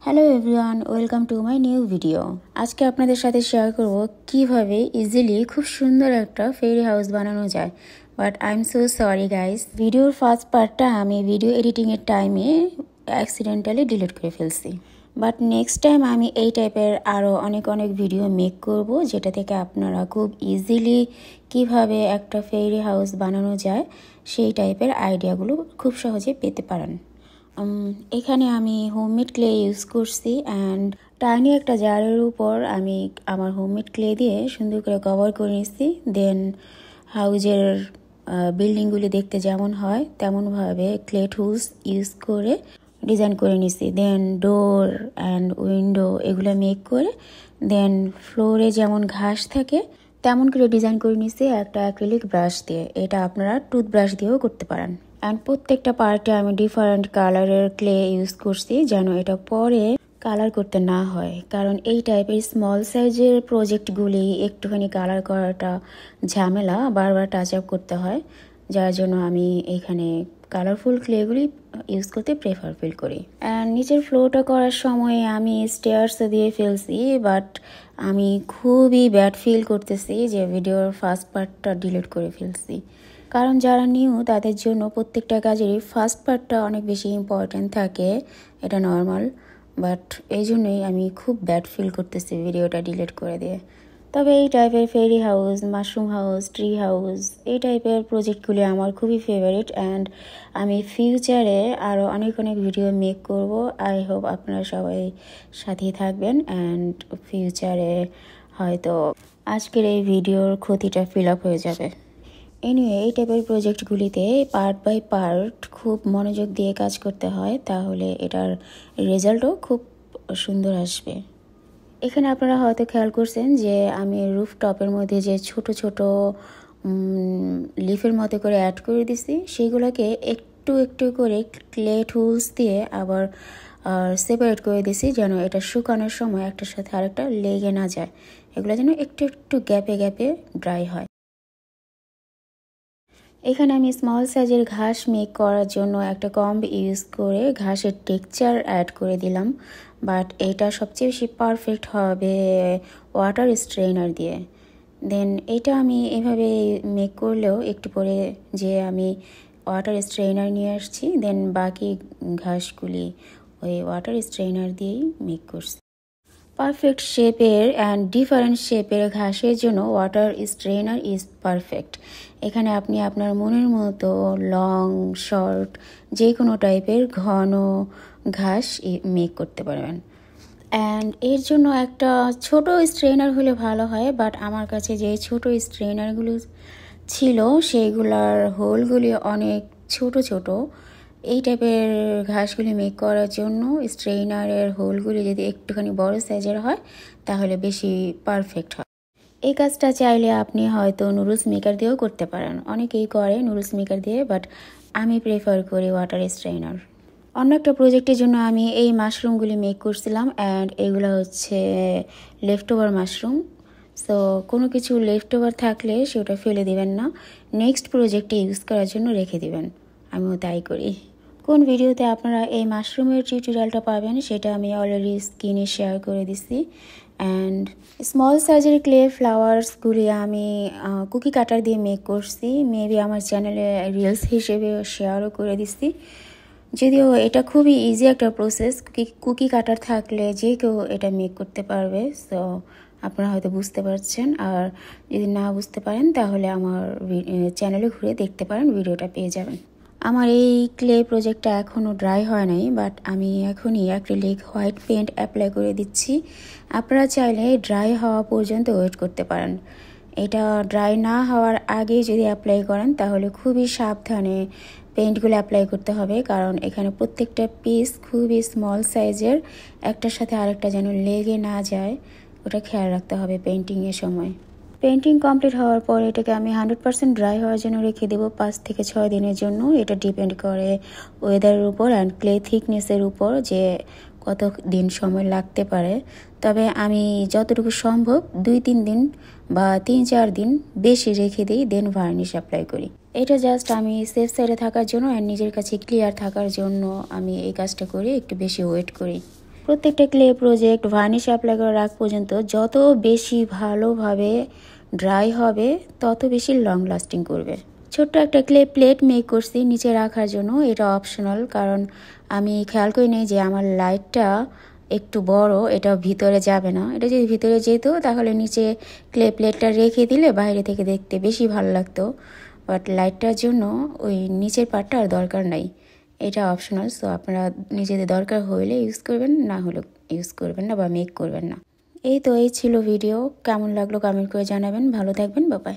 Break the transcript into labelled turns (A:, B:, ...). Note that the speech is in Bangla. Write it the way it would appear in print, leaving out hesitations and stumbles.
A: Hello everyone, welcome to my new video. আজকে আপনাদের সাথে শেয়ার করব কিভাবে ইজিলি খুব সুন্দর একটা ফেরি হাউস বানানো যায়। But I am so sorry guys, ভিডিওর ফার্স্ট পার্টটা আমি ভিডিও এডিটিংয়ের টাইমে অ্যাক্সিডেন্টালি ডিলিট করে ফেলছি। বাট নেক্সট টাইম আমি এই টাইপের আরও অনেক ভিডিও মেক করব, যেটা থেকে আপনারা খুব ইজিলি কিভাবে একটা ফেরি হাউস বানানো যায় সেই টাইপের আইডিয়াগুলো খুব সহজে পেতে পারেন। এখানে আমি হোমমেড ক্লে ইউজ করছি অ্যান্ড টাইনি একটা জারের উপর আমি আমার হোমমেড ক্লে দিয়ে সুন্দর করে কভার করে নিচ্ছি। দেন হাউজের বিল্ডিংগুলি দেখতে যেমন হয় তেমনভাবে ক্লে টুলস ইউজ করে ডিজাইন করে নিচ্ছি। দেন ডোর অ্যান্ড উইন্ডো এগুলো মেক করে দেন ফ্লোরে যেমন ঘাস থাকে তেমন করে ডিজাইন করে নিচ্ছি একটা অ্যাক্রিলিক ব্রাশ দিয়ে। এটা আপনারা টুথব্রাশ দিয়েও করতে পারেন। অ্যান্ড প্রত্যেকটা পার্টে আমি ডিফারেন্ট কালারের ক্লে ইউজ করছি যেন এটা পরে কালার করতে না হয়, কারণ এই টাইপের স্মল সাইজের প্রজেক্টগুলি একটুখানি কালার করাটা ঝামেলা, বারবার টাচ আপ করতে হয়, যার জন্য আমি এখানে কালারফুল ক্লেগুলি ইউজ করতে প্রেফার ফিল করি। অ্যান্ড নিচের ফ্লোরটা করার সময় আমি স্টেয়ার্স দিয়ে ফেলছি, বাট আমি খুবই ব্যাড ফিল করতেছি যে ভিডিওর ফার্স্ট পার্টটা ডিলিট করে ফেলছি, কারণ যারা নিউ তাদের জন্য প্রত্যেকটা কাজেরই ফার্স্ট পার্টটা অনেক বেশি ইম্পর্ট্যান্ট থাকে, এটা নর্মাল। বাট এই জন্যই আমি খুব ব্যাড ফিল করতেছি ভিডিওটা ডিলিট করে দিয়ে। তবে এই টাইপের fairy house, mushroom house, tree house এই টাইপের প্রজেক্টগুলি আমার খুবই ফেভারিট অ্যান্ড আমি ফিউচারে আরও অনেক ভিডিও মেক করব। আই হোপ আপনারা সবাই সাথেই থাকবেন অ্যান্ড ফিউচারে হয়তো আজকের এই ভিডিওর ক্ষতিটা ফিল আপ হয়ে যাবে। এনিওয়ে, এই টাইপের প্রজেক্টগুলিতে পার্ট বাই পার্ট খুব মনোযোগ দিয়ে কাজ করতে হয়, তাহলে এটার রেজাল্টও খুব সুন্দর আসবে। এখানে আপনারা হয়তো খেয়াল করছেন যে আমি রুফ টপের মধ্যে যে ছোট লিফের মতো করে অ্যাড করে দিছি, সেইগুলোকে একটু করে ক্লে টুলস দিয়ে আবার সেপারেট করে দিছি যেন এটা শুকানোর সময় একটার সাথে আরেকটা লেগে না যায়, এগুলো যেন একটু গ্যাপে ড্রাই হয়। এখানে আমি স্মল সাইজের ঘাস মেক করার জন্য একটা কম্ব ইউজ করে ঘাসের টেক্সচার অ্যাড করে দিলাম, বাট এটা সবচেয়ে বেশি পারফেক্ট হবে ওয়াটার স্ট্রেনার দিয়ে। দেন এটা আমি এভাবে মেক করলেও একটু পরে যে আমি ওয়াটার স্ট্রেনার নিয়ে আসছি, দেন বাকি ঘাসগুলি ওই ওয়াটার স্ট্রেনার দিয়েই মেক করছি। পারফেক্ট শেপের অ্যান্ড ডিফারেন্ট শেপের ঘাসের জন্য ওয়াটার স্ট্রেনার ইজ পারফেক্ট। এখানে আপনি আপনার মনের মতো লং শর্ট যে কোনো টাইপের ঘন ঘাস মেক করতে পারবেন। অ্যান্ড এর জন্য একটা ছোট স্ট্রেনার হলে ভালো হয়, বাট আমার কাছে যে ছোট স্ট্রেনারগুলো ছিল সেইগুলার হোলগুলি অনেক ছোট। এই টাইপের ঘাসগুলি মেক করার জন্য স্ট্রেনারের হোলগুলি যদি একটুখানি বড় সাইজের হয় তাহলে বেশি পারফেক্ট হয়। এই কাজটা চাইলে আপনি হয়তো নুডলস মেকার দিয়েও করতে পারেন, অনেকেই করে নুডলস মেকার দিয়ে, বাট আমি প্রেফার করি ওয়াটার স্ট্রেনার। অন্য একটা প্রজেক্টের জন্য আমি এই মাশরুমগুলি মেক করছিলাম অ্যান্ড এগুলো হচ্ছে লেফট ওভার মাশরুম। সো কোনো কিছু লেফট ওভার থাকলে সেটা ফেলে দিবেন না, নেক্সট প্রজেক্টে ইউজ করার জন্য রেখে দিবেন। আমিও তাই করি। কোন ভিডিওতে আপনারা এই মাশরুমের টিউটোরিয়ালটা পাবেন সেটা আমি অলরেডি স্ক্রিনে শেয়ার করে দিছি। অ্যান্ড স্মল সাইজের ক্লে ফ্লাওয়ার্সগুলি আমি কুকি কাটার দিয়ে মেক করছি, মেবি আমার চ্যানেলে রিলস হিসেবে শেয়ারও করে দিছি। যদিও এটা খুবই ইজি একটা প্রসেস, কুকি কাটার থাকলে যে কেউ এটা মেক করতে পারবে। সো আপনারা হয়তো বুঝতে পারছেন, আর যদি না বুঝতে পারেন তাহলে আমার চ্যানেলে ঘুরে দেখতে পারেন, ভিডিওটা পেয়ে যাবেন। আমার এই ক্লে প্রজেক্টটা এখনও ড্রাই হয় নাই, বাট আমি এখনই অ্যাক্রিলিক হোয়াইট পেন্ট অ্যাপ্লাই করে দিচ্ছি। আপনারা চাইলে ড্রাই হওয়া পর্যন্ত ওয়েট করতে পারেন। এটা ড্রাই না হওয়ার আগে যদি অ্যাপ্লাই করেন তাহলে খুবই সাবধানে পেন্টগুলো অ্যাপ্লাই করতে হবে, কারণ এখানে প্রত্যেকটা পিস খুবই স্মল সাইজের, একটার সাথে আরেকটা যেন লেগে না যায় ওটা খেয়াল রাখতে হবে পেন্টিংয়ের সময়। পেন্টিং কমপ্লিট হওয়ার পর এটাকে আমি 100% ড্রাই হওয়ার জন্য রেখে দেবো 5 থেকে 6 দিনের জন্য। এটা ডিপেন্ড করে ওয়েদারের উপর অ্যান্ড ক্লে থিকনেসের উপর যে কত দিন সময় লাগতে পারে। তবে আমি যতটুকু সম্ভব 2-3 দিন বা 3-4 দিন বেশি রেখে দিই, দেন ভার্নিশ অ্যাপ্লাই করি। এটা জাস্ট আমি সেফ সাইডে থাকার জন্য অ্যান্ড নিজের কাছে ক্লিয়ার থাকার জন্য আমি এই কাজটা করি, একটু বেশি ওয়েট করি। প্রত্যেকটা ক্লে প্রজেক্ট ভার্নিশ অ্যাপ্লাই করার আগ পর্যন্ত যত বেশি ভালোভাবে ড্রাই হবে তত বেশি লং লাস্টিং করবে। ছোট্ট একটা ক্লে প্লেট মেক করছি নিচে রাখার জন্য, এটা অপশনাল, কারণ আমি খেয়াল করি নাই যে আমার লাইটটা একটু বড়, এটা ভিতরে যাবে না। এটা যদি ভিতরে যেত তাহলে নিচে ক্লে প্লেটটা রেখে দিলে বাইরে থেকে দেখতে বেশি ভালো লাগতো, বাট লাইটটার জন্য ওই নিচের পার্টটা আর দরকার নাই। এটা অপশনাল, সো আপনারা নিজেদের দরকার হইলে ইউজ করবেন, না হলে ইউজ করবেন না বা মেক করবেন না। এই ছিল ভিডিও। কেমন লাগলো কমেন্ট করে জানাবেন। ভালো থাকবেন, বাই বাই।